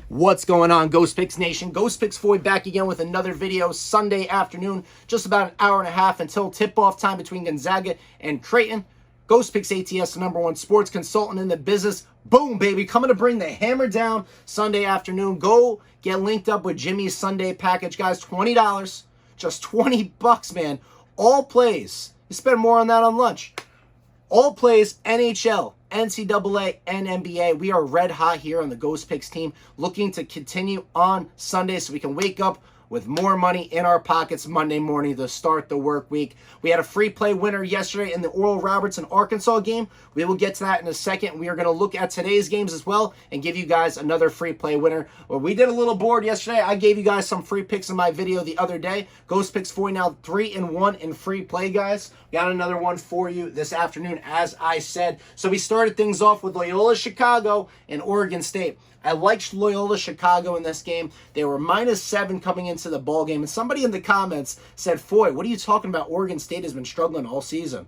What's going on, Ghost Picks Nation? Ghost Picks Foy back again with another video Sunday afternoon, just about an hour and a half until tip-off time between Gonzaga and Creighton. Ghost Picks ATS, the #1 sports consultant in the business. Boom, baby, coming to bring the hammer down Sunday afternoon. Go get linked up with Jimmy's Sunday package, guys. $20, just $20, man. All plays. You spend more on that on lunch. All plays, NHL, NCAA, and NBA. We are red hot here on the Ghost Picks team, looking to continue on Sunday so we can wake up with more money in our pockets Monday morning to start the work week. We had a free play winner yesterday in the Oral Roberts and Arkansas game. We will get to that in a second. We are going to look at today's games as well and give you guys another free play winner. Well, we did a little board yesterday. I gave you guys some free picks in my video the other day. Ghost Picks 4 now 3-1 in free play, guys. Got another one for you this afternoon, as I said. So we started things off with Loyola Chicago and Oregon State. I liked Loyola Chicago in this game. They were -7 coming into the ball game, and somebody in the comments said, "Foy, what are you talking about? Oregon State has been struggling all season."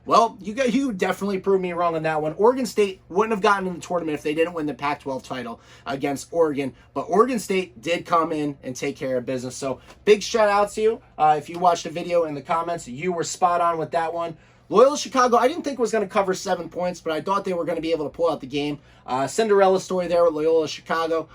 Well, you definitely proved me wrong on that one. Oregon State wouldn't have gotten in the tournament if they didn't win the Pac-12 title against Oregon, but Oregon State did come in and take care of business. So big shout out to you. If you watched the video in the comments, you were spot on with that one. Loyola Chicago, I didn't think was going to cover 7 points, but I thought they were going to be able to pull out the game. Cinderella story there with Loyola Chicago.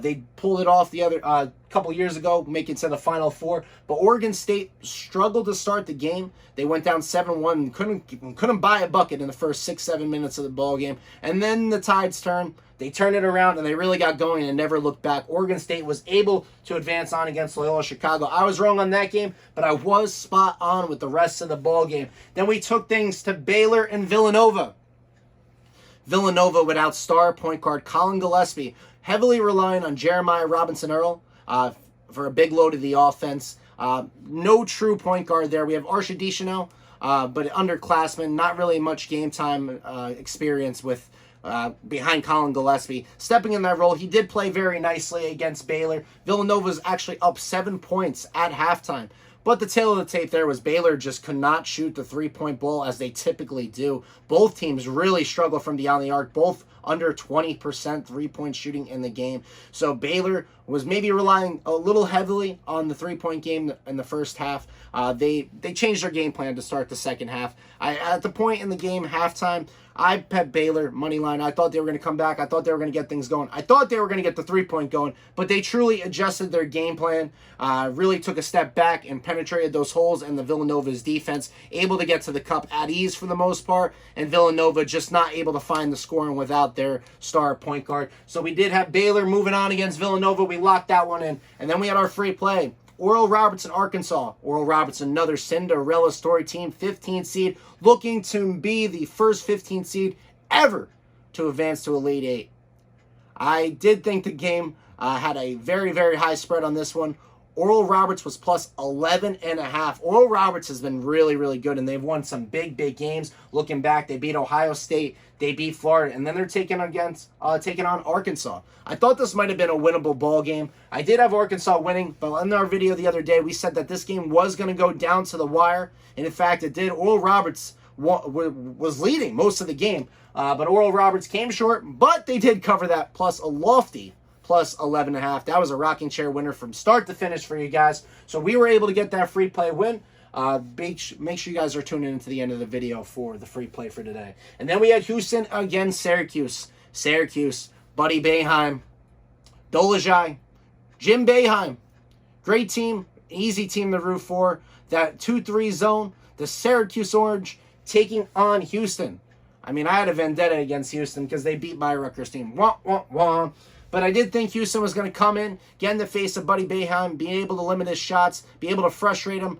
They pulled it off the other couple years ago, making it to the Final Four. But Oregon State struggled to start the game. They went down 7-1 and couldn't buy a bucket in the first 6-7 minutes of the ball game. And then the tides turned. They turned it around, and they really got going and never looked back. Oregon State was able to advance on against Loyola Chicago. I was wrong on that game, but I was spot on with the rest of the ball game. Then we took things to Baylor and Villanova. Villanova without star point guard Colin Gillespie, heavily relying on Jeremiah Robinson-Earl for a big load of the offense. No true point guard there. We have Archie Deschanel, but underclassmen, not really much game time experience with behind Colin Gillespie. Stepping in that role, he did play very nicely against Baylor. Villanova was actually up 7 points at halftime. But the tail of the tape there was Baylor just could not shoot the three-point ball as they typically do. Both teams really struggle from beyond the arc, both under 20% three-point shooting in the game. So Baylor was maybe relying a little heavily on the three-point game in the first half. They changed their game plan to start the second half. At the point in the game, halftime, I bet Baylor money line. I thought they were going to come back. I thought they were going to get things going. I thought they were going to get the three-point going, but they truly adjusted their game plan, really took a step back and penetrated those holes, and the Villanova's defense able to get to the cup at ease for the most part, and Villanova just not able to find the scoring without their star point guard. So we did have Baylor moving on against Villanova. We locked that one in, and then we had our free play. Oral Roberts and Arkansas. Oral Roberts, another Cinderella story team, 15 seed, looking to be the first 15 seed ever to advance to Elite Eight. I did think the game had a very, very high spread on this one. Oral Roberts was plus 11.5. Oral Roberts has been really, really good, and they've won some big, big games. Looking back, they beat Ohio State, they beat Florida, and then they're taking on Arkansas. I thought this might have been a winnable ball game. I did have Arkansas winning, but in our video the other day, we said that this game was going to go down to the wire, and in fact, it did. Oral Roberts was leading most of the game, but Oral Roberts came short, but they did cover that plus a lofty plus 11.5. That was a rocking chair winner from start to finish for you guys. So we were able to get that free play win. Make sure you guys are tuning into the end of the video for the free play for today. And then we had Houston against Syracuse. Syracuse, Buddy Boeheim, Dolezaj, Jim Boeheim. Great team, easy team to root for. That 2-3 zone, the Syracuse Orange taking on Houston. I mean, I had a vendetta against Houston because they beat my Rutgers team. Wah, wah, wah. But I did think Houston was going to come in, get in the face of Buddy Boeheim, be able to limit his shots, be able to frustrate him.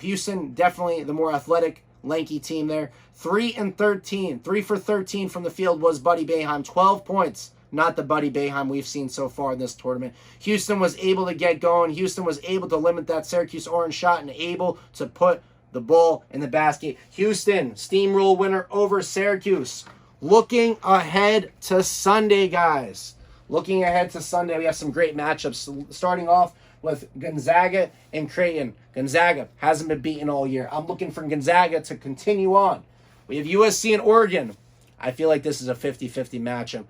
Houston, definitely the more athletic, lanky team there. 3-13. 3 for 13 from the field was Buddy Boeheim. 12 points. Not the Buddy Boeheim we've seen so far in this tournament. Houston was able to get going. Houston was able to limit that Syracuse Orange shot and able to put the ball in the basket. Houston, steamroll winner over Syracuse. Looking ahead to Sunday, guys. Looking ahead to Sunday, we have some great matchups. Starting off with Gonzaga and Creighton. Gonzaga hasn't been beaten all year. I'm looking for Gonzaga to continue on. We have USC and Oregon. I feel like this is a 50-50 matchup.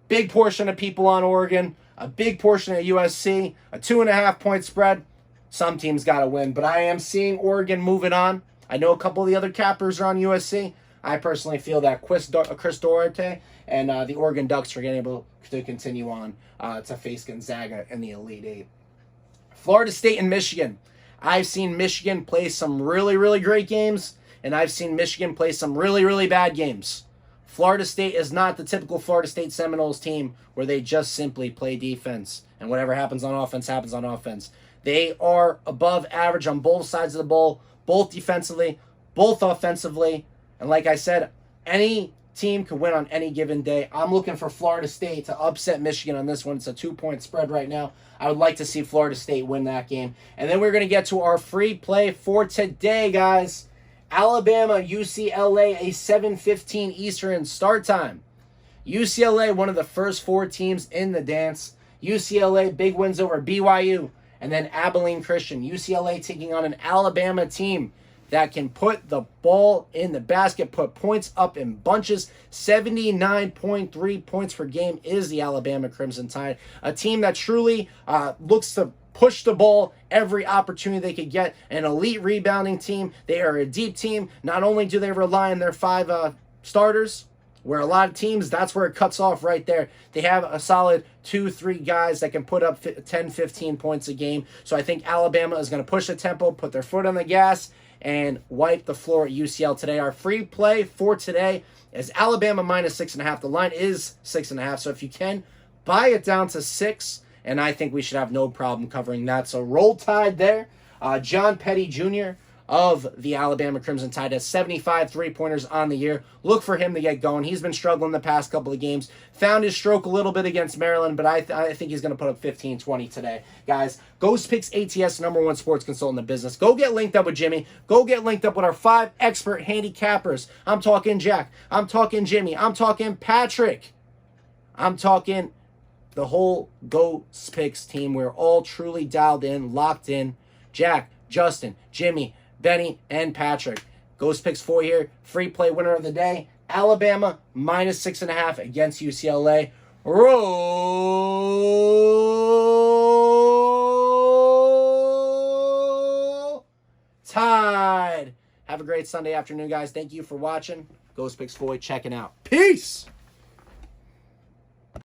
big portion of people on Oregon, a big portion of USC, a 2.5-point spread. Some teams got to win, but I am seeing Oregon moving on. I know a couple of the other cappers are on USC. I personally feel that Chris Duarte and the Oregon Ducks are getting able to continue on to face Gonzaga in the Elite Eight. Florida State and Michigan. I've seen Michigan play some really, really great games, and I've seen Michigan play some really, really bad games. Florida State is not the typical Florida State Seminoles team where they just simply play defense, and whatever happens on offense happens on offense. They are above average on both sides of the ball, both defensively, both offensively. And like I said, any team could win on any given day. I'm looking for Florida State to upset Michigan on this one. It's a 2-point spread right now. I would like to see Florida State win that game. And then we're going to get to our free play for today, guys. Alabama, UCLA, a 7:15 Eastern start time. UCLA, one of the first 4 teams in the dance. UCLA, big wins over BYU. And then Abilene Christian. UCLA taking on an Alabama team that can put the ball in the basket, put points up in bunches. 79.3 points per game is the Alabama Crimson Tide. A team that truly looks to push the ball every opportunity they could get. An elite rebounding team. They are a deep team. Not only do they rely on their 5 starters, where a lot of teams, that's where it cuts off right there. They have a solid 2-3 guys that can put up 10, 15 points a game. So I think Alabama is going to push the tempo, put their foot on the gas, and wipe the floor at UCL today. Our free play for today is Alabama minus 6.5. The line is 6.5. So if you can, buy it down to 6, and I think we should have no problem covering that. So roll tide there. John Petty Jr. of the Alabama Crimson Tide has 75 three-pointers on the year. Look for him to get going. He's been struggling the past couple of games. Found his stroke a little bit against Maryland, but I think he's going to put up 15, 20 today. Guys, Ghost Picks ATS, #1 sports consultant in the business. Go get linked up with Jimmy. Go get linked up with our 5 expert handicappers. I'm talking Jack. I'm talking Jimmy. I'm talking Patrick. I'm talking the whole Ghost Picks team. We're all truly dialed in, locked in. Jack, Justin, Jimmy, Benny, and Patrick. Ghost Picks 4 here. Free play winner of the day. Alabama minus 6.5 against UCLA. Roll Tide. Have a great Sunday afternoon, guys. Thank you for watching. Ghost Picks 4 checking out. Peace.